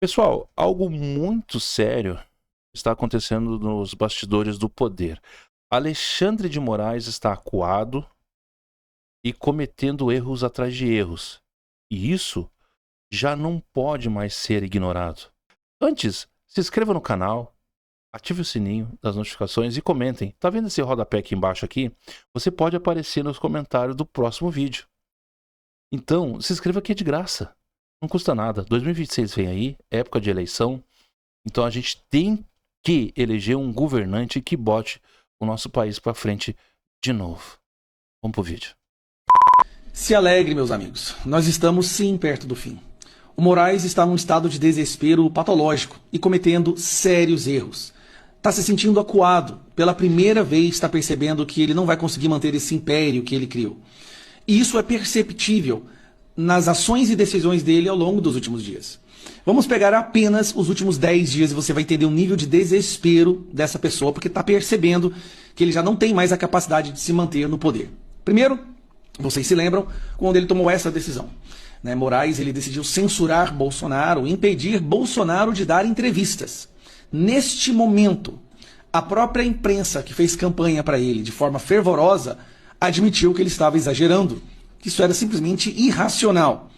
Pessoal, algo muito sério está acontecendo nos bastidores do poder. Alexandre de Moraes está acuado e cometendo erros atrás de erros. E isso já não pode mais ser ignorado. Antes, se inscreva no canal, ative o sininho das notificações e comentem. Tá vendo esse rodapé aqui embaixo aqui? Você pode aparecer nos comentários do próximo vídeo. Então, se inscreva aqui de graça. Não custa nada. 2026 vem aí, época de eleição. Então a gente tem que eleger um governante que bote o nosso país para frente de novo. Vamos pro vídeo. Se alegre, meus amigos. Nós estamos sim perto do fim. O Moraes está num estado de desespero patológico e cometendo sérios erros. Está se sentindo acuado. Pela primeira vez está percebendo que ele não vai conseguir manter esse império que ele criou. E isso é perceptível nas ações e decisões dele ao longo dos últimos dias. Vamos pegar apenas os últimos 10 dias e você vai entender o nível de desespero dessa pessoa, porque está percebendo que ele já não tem mais a capacidade de se manter no poder. Primeiro, vocês se lembram quando ele tomou essa decisão. Moraes ele decidiu censurar Bolsonaro, impedir Bolsonaro de dar entrevistas. Neste momento, a própria imprensa que fez campanha para ele de forma fervorosa admitiu que ele estava exagerando, que isso era simplesmente irracional.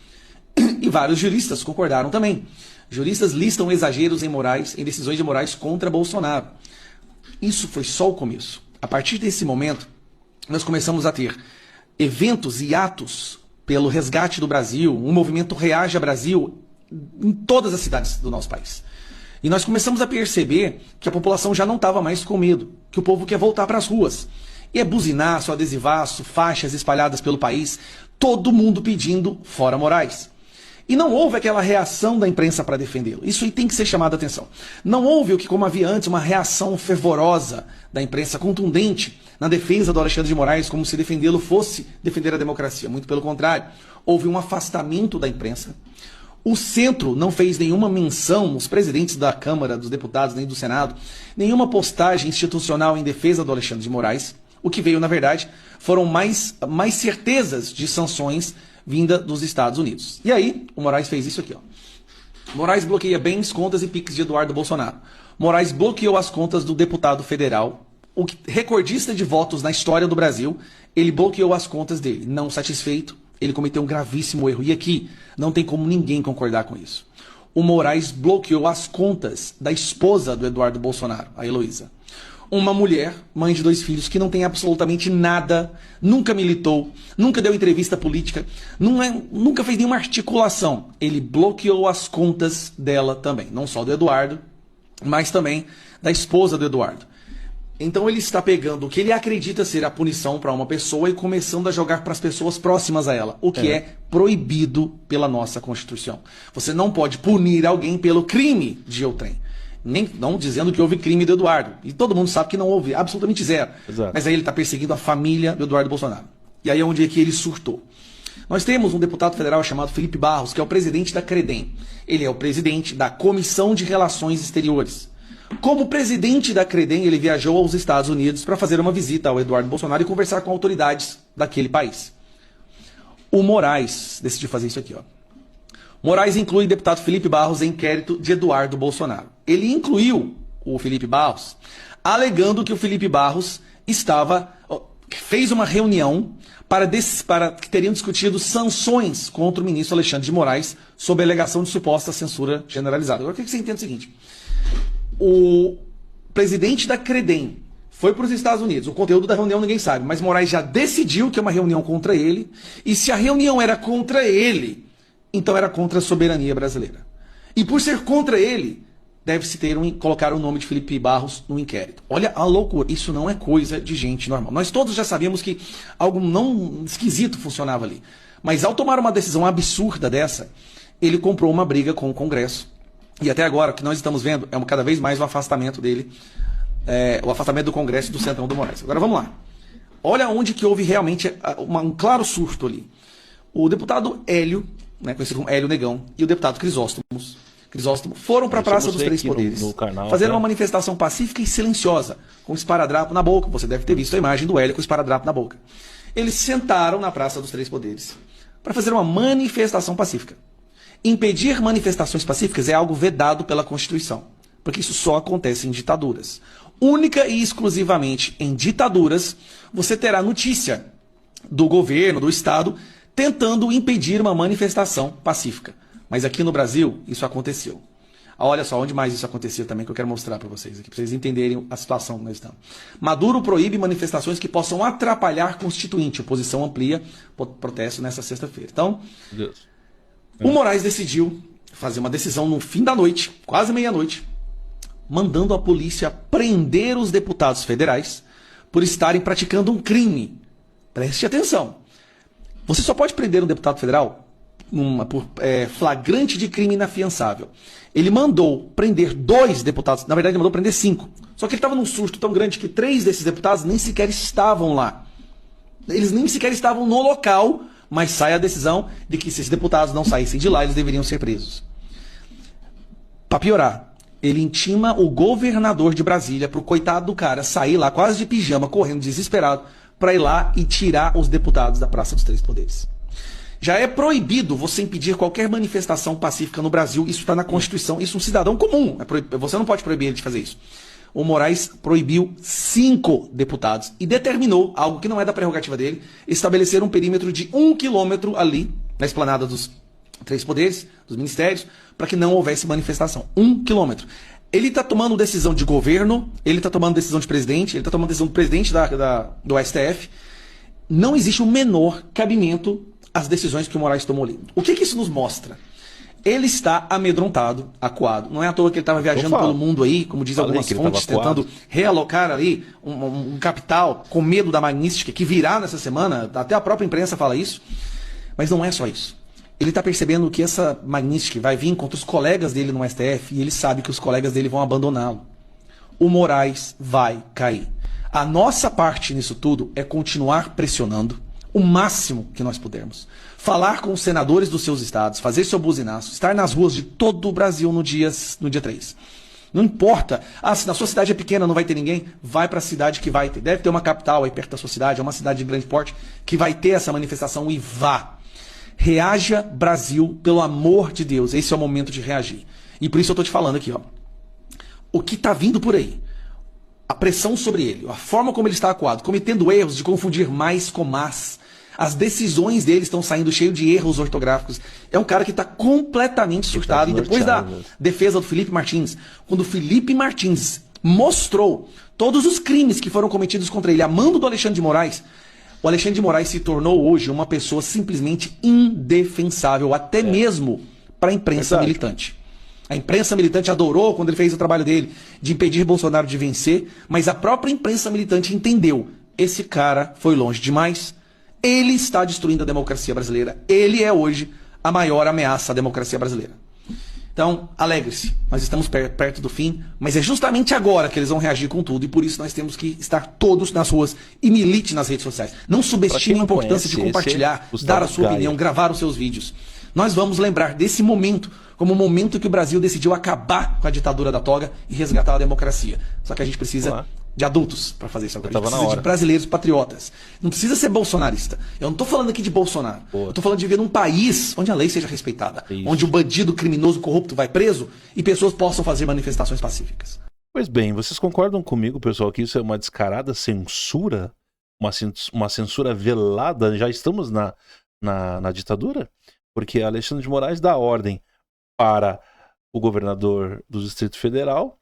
E vários juristas concordaram também. Juristas listam exageros em Moraes, em decisões de Moraes contra Bolsonaro. Isso foi só o começo. A partir desse momento, nós começamos a ter eventos e atos pelo resgate do Brasil, um movimento Reage a Brasil em todas as cidades do nosso país. E nós começamos a perceber que a população já não estava mais com medo, que o povo quer voltar para as ruas. E é buzinaço, adesivaço, faixas espalhadas pelo país, todo mundo pedindo fora Moraes. E não houve aquela reação da imprensa para defendê-lo. Isso aí tem que ser chamado a atenção. Não houve o que, como havia antes, uma reação fervorosa da imprensa contundente na defesa do Alexandre de Moraes, como se defendê-lo fosse defender a democracia. Muito pelo contrário, houve um afastamento da imprensa. O centro não fez nenhuma menção, os presidentes da Câmara, dos deputados, nem do Senado, nenhuma postagem institucional em defesa do Alexandre de Moraes. O que veio, na verdade, foram mais certezas de sanções vinda dos Estados Unidos. E aí, o Moraes fez isso aqui. Moraes bloqueia bens, contas e PIX de Eduardo Bolsonaro. Moraes bloqueou as contas do deputado federal, o recordista de votos na história do Brasil. Ele bloqueou as contas dele. Não satisfeito, ele cometeu um gravíssimo erro. E aqui, não tem como ninguém concordar com isso. O Moraes bloqueou as contas da esposa do Eduardo Bolsonaro, a Heloísa. Uma mulher, mãe de 2 filhos, que não tem absolutamente nada, nunca militou, nunca deu entrevista política, nunca fez nenhuma articulação. Ele bloqueou as contas dela também, não só do Eduardo, mas também da esposa do Eduardo. Então ele está pegando o que ele acredita ser a punição para uma pessoa e começando a jogar para as pessoas próximas a ela, o que é proibido pela nossa Constituição. Você não pode punir alguém pelo crime de outrem. Não dizendo que houve crime do Eduardo. E todo mundo sabe que não houve, absolutamente zero. Exato. Mas aí ele está perseguindo a família do Eduardo Bolsonaro. E aí é onde é que ele surtou. Nós temos um deputado federal chamado Felipe Barros, que é o presidente da CREDEM. Ele é o presidente da Comissão de Relações Exteriores. Como presidente da CREDEM, ele viajou aos Estados Unidos para fazer uma visita ao Eduardo Bolsonaro e conversar com autoridades daquele país. O Moraes decidiu fazer isso aqui, Moraes inclui o deputado Felipe Barros em inquérito de Eduardo Bolsonaro. Ele incluiu o Felipe Barros, alegando que o Felipe Barros fez uma reunião para que teriam discutido sanções contra o ministro Alexandre de Moraes sob a alegação de suposta censura generalizada. Agora, o que você entende é o seguinte: o presidente da CREDEM foi para os Estados Unidos. O conteúdo da reunião ninguém sabe, mas Moraes já decidiu que é uma reunião contra ele, e se a reunião era contra ele, então era contra a soberania brasileira. E por ser contra ele, deve-se colocar o nome de Felipe Barros no inquérito. Olha a loucura, isso não é coisa de gente normal. Nós todos já sabíamos que algo não esquisito funcionava ali. Mas ao tomar uma decisão absurda dessa, ele comprou uma briga com o Congresso. E até agora, o que nós estamos vendo é cada vez mais o afastamento dele, o afastamento do Congresso e do Centrão do Moraes. Agora vamos lá. Olha onde que houve realmente um claro surto ali. O deputado Hélio, conhecido como Hélio Negão, e o deputado Crisóstomo foram para a Praça dos Três Poderes, fazer uma manifestação pacífica e silenciosa, com esparadrapo na boca. Você deve ter visto a imagem do Hélio com esparadrapo na boca. Eles sentaram na Praça dos Três Poderes para fazer uma manifestação pacífica. Impedir manifestações pacíficas é algo vedado pela Constituição, porque isso só acontece em ditaduras. Única e exclusivamente em ditaduras, você terá notícia do governo, do Estado, tentando impedir uma manifestação pacífica. Mas aqui no Brasil, isso aconteceu. Olha só, onde mais isso aconteceu também, que eu quero mostrar para vocês aqui, para vocês entenderem a situação que nós estamos. Maduro proíbe manifestações que possam atrapalhar constituinte. Oposição amplia protesto nessa sexta-feira. Então, o Moraes decidiu fazer uma decisão no fim da noite, quase meia-noite, mandando a polícia prender os deputados federais por estarem praticando um crime. Preste atenção. Você só pode prender um deputado federal por flagrante de crime inafiançável. Ele mandou prender 2 deputados, na verdade ele mandou prender 5. Só que ele estava num susto tão grande que 3 desses deputados nem sequer estavam lá. Eles nem sequer estavam no local, mas sai a decisão de que se esses deputados não saíssem de lá, eles deveriam ser presos. Para piorar, ele intima o governador de Brasília para o coitado do cara sair lá quase de pijama, correndo desesperado, para ir lá e tirar os deputados da Praça dos Três Poderes. Já é proibido você impedir qualquer manifestação pacífica no Brasil, isso está na Constituição, isso é um cidadão comum, você não pode proibir ele de fazer isso. O Moraes proibiu 5 deputados e determinou, algo que não é da prerrogativa dele, estabelecer um perímetro de 1 quilômetro ali, na esplanada dos Três Poderes, dos ministérios, para que não houvesse manifestação. 1 quilômetro. Ele está tomando decisão de governo, ele está tomando decisão de presidente, ele está tomando decisão do presidente do STF. Não existe o menor cabimento às decisões que o Moraes tomou ali. O que isso nos mostra? Ele está amedrontado, acuado. Não é à toa que ele estava viajando pelo mundo aí, como diz algumas fontes, tentando realocar ali um capital com medo da magnística que virá nessa semana. Até a própria imprensa fala isso. Mas não é só isso. Ele está percebendo que essa magnística vai vir contra os colegas dele no STF e ele sabe que os colegas dele vão abandoná-lo. O Moraes vai cair. A nossa parte nisso tudo é continuar pressionando o máximo que nós pudermos. Falar com os senadores dos seus estados, fazer seu buzinaço, estar nas ruas de todo o Brasil no dia 3. Não importa, se na sua cidade é pequena, não vai ter ninguém, vai para a cidade que vai ter. Deve ter uma capital aí perto da sua cidade, é uma cidade de grande porte, que vai ter essa manifestação e vá. Reaja, Brasil, pelo amor de Deus. Esse é o momento de reagir. E por isso eu estou te falando aqui, ó. O que está vindo por aí, a pressão sobre ele, a forma como ele está acuado, cometendo erros de confundir mais com mas. As decisões dele estão saindo cheio de erros ortográficos. É um cara que está completamente surtado. E depois da defesa do Felipe Martins, quando o Felipe Martins mostrou todos os crimes que foram cometidos contra ele, a mando do Alexandre de Moraes, o Alexandre de Moraes se tornou hoje uma pessoa simplesmente indefensável, até mesmo para a imprensa militante. A imprensa militante adorou quando ele fez o trabalho dele de impedir Bolsonaro de vencer, mas a própria imprensa militante entendeu. Esse cara foi longe demais, ele está destruindo a democracia brasileira, ele é hoje a maior ameaça à democracia brasileira. Então, alegre-se, nós estamos perto do fim, mas é justamente agora que eles vão reagir com tudo, e por isso nós temos que estar todos nas ruas e milite nas redes sociais. Não subestime a importância de compartilhar, dar a sua opinião, gravar os seus vídeos. Nós vamos lembrar desse momento como o momento que o Brasil decidiu acabar com a ditadura da toga e resgatar a democracia. Só que a gente precisa de adultos para fazer isso agora. A gente precisa de brasileiros patriotas. Não precisa ser bolsonarista. Eu não estou falando aqui de Bolsonaro. Eu estou falando de viver num país onde a lei seja respeitada. Onde o bandido, criminoso, corrupto vai preso e pessoas possam fazer manifestações pacíficas. Pois bem, vocês concordam comigo, pessoal, que isso é uma descarada censura? Uma censura velada? Já estamos na ditadura? Porque Alexandre de Moraes dá ordem para o governador do Distrito Federal,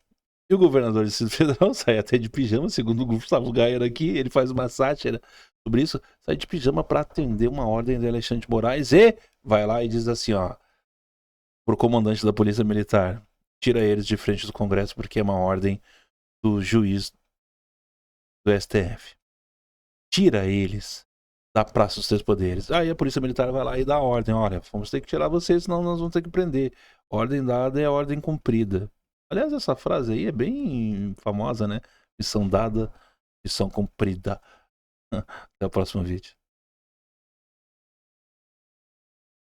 e o governador do Distrito Federal sai até de pijama, segundo o Gustavo Gayer aqui, ele faz uma sátira sobre isso, sai de pijama para atender uma ordem de Alexandre de Moraes e vai lá e diz assim, ó, pro comandante da Polícia Militar, tira eles de frente do Congresso porque é uma ordem do juiz do STF. Tira eles da Praça dos Três Poderes. Aí a Polícia Militar vai lá e dá ordem. Olha, vamos ter que tirar vocês, senão nós vamos ter que prender. Ordem dada é ordem cumprida. Aliás, essa frase aí é bem famosa, né? Missão dada, missão cumprida. Até o próximo vídeo.